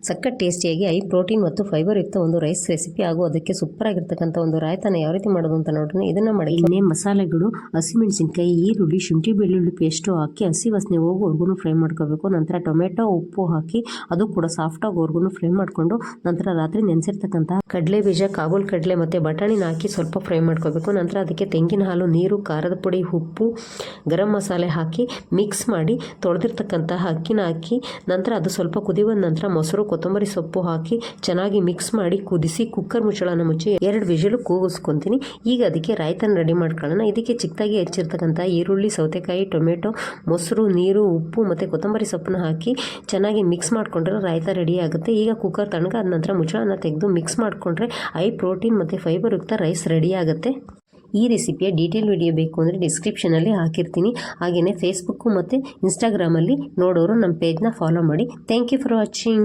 ಸಖತ್ ಟೇಸ್ಟಿಯಾಗಿ high protein ಮತ್ತು ಫೈಬರ್ ಯುಕ್ತ ಒಂದು ರೈಸ್ ರೆಸಿಪಿ ಹಾಗೂ ಅದಕ್ಕೆ ಸೂಪರ್ ಆಗಿರ್ತಕ್ಕಂಥ ಒಂದು ರಾಯ್ತಾನ ಯಾವ ರೀತಿ ಮಾಡೋದು ಅಂತ ನೋಡ್ರಿ. ಇದನ್ನ ಮಾಡಿ ಎಣ್ಣೆ, ಮಸಾಲೆಗಳು, ಹಸಿಮೆಣಸಿನಕಾಯಿ, ಈರುಳ್ಳಿ, ಶುಂಠಿ ಬೆಳ್ಳುಳ್ಳಿ ಪೇಸ್ಟು ಹಾಕಿ ಹಸಿ ವಾಸನೆ ಹೋಗೋವರೆಗೂ ಫ್ರೈ ಮಾಡ್ಕೋಬೇಕು. ನಂತರ ಟೊಮೆಟೊ, ಉಪ್ಪು ಹಾಕಿ ಅದು ಕೂಡ ಸಾಫ್ಟ್ ಆಗೋವರೆಗೂ ಫ್ರೈ ಮಾಡ್ಕೊಂಡು ನಂತರ ರಾತ್ರಿ ನೆನೆಸಿರ್ತಕ್ಕಂಥ ಕಡಲೆ ಬೀಜ, ಕಾಬೂಲ್ ಕಡಲೆ ಮತ್ತೆ ಬಟಾಣಿನ ಹಾಕಿ ಸ್ವಲ್ಪ ಫ್ರೈ ಮಾಡ್ಕೋಬೇಕು. ನಂತರ ಅದಕ್ಕೆ ತೆಂಗಿನ ಹಾಲು, ನೀರು, ಖಾರದ ಪುಡಿ, ಉಪ್ಪು, ಗರಂ ಮಸಾಲೆ ಹಾಕಿ ಮಿಕ್ಸ್ ಮಾಡಿ ತೊಳೆದಿರ್ತಕ್ಕಂತಹ ಅಕ್ಕಿನ ಹಾಕಿ ನಂತರ ಅದು ಸ್ವಲ್ಪ ಕುದಿ ಬಂದ ನಂತರ ಮೊಸರು, ಕೊತ್ತಂಬರಿ ಸೊಪ್ಪು ಹಾಕಿ ಚೆನ್ನಾಗಿ ಮಿಕ್ಸ್ ಮಾಡಿ ಕುದಿಸಿ ಕುಕ್ಕರ್ ಮುಚ್ಚಳನ ಮುಚ್ಚಿ 2 ವಿಷಲು ಕೂಗಿಸ್ಕೊತೀನಿ. ಈಗ ಅದಕ್ಕೆ ರಾಯ್ತನ ರೆಡಿ ಮಾಡ್ಕೊಳ್ಳೋಣ. ಇದಕ್ಕೆ ಚಿಕ್ಕದಾಗಿ ಹೆಚ್ಚಿರ್ತಕ್ಕಂಥ ಈರುಳ್ಳಿ, ಸೌತೆಕಾಯಿ, ಟೊಮೆಟೊ, ಮೊಸರು, ನೀರು, ಉಪ್ಪು ಮತ್ತು ಕೊತ್ತಂಬರಿ ಸೊಪ್ಪನ್ನ ಹಾಕಿ ಚೆನ್ನಾಗಿ ಮಿಕ್ಸ್ ಮಾಡಿಕೊಂಡ್ರೆ ರಾಯ್ತ ರೆಡಿ ಆಗುತ್ತೆ. ಈಗ ಕುಕ್ಕರ್ ತಣ್ಣಗಾದ ನಂತರ ಮುಚ್ಚಳನ ತೆಗೆದು ಮಿಕ್ಸ್ ಮಾಡಿಕೊಂಡ್ರೆ ಹೈ ಪ್ರೋಟೀನ್ ಮತ್ತು ಫೈಬರ್ ಯುಕ್ತ ರೈಸ್ ರೆಡಿ ಆಗುತ್ತೆ. ಈ ರೆಸಿಪಿಯ ಡೀಟೇಲ್ ವಿಡಿಯೋ ಬೇಕು ಅಂದರೆ ಡಿಸ್ಕ್ರಿಪ್ಷನಲ್ಲಿ ಹಾಕಿರ್ತೀನಿ. ಹಾಗೆಯೇ ಫೇಸ್ಬುಕ್ಕು ಮತ್ತು ಇನ್ಸ್ಟಾಗ್ರಾಮಲ್ಲಿ ನೋಡೋರು ನಮ್ಮ ಪೇಜ್ನ ಫಾಲೋ ಮಾಡಿ. Thank you for watching.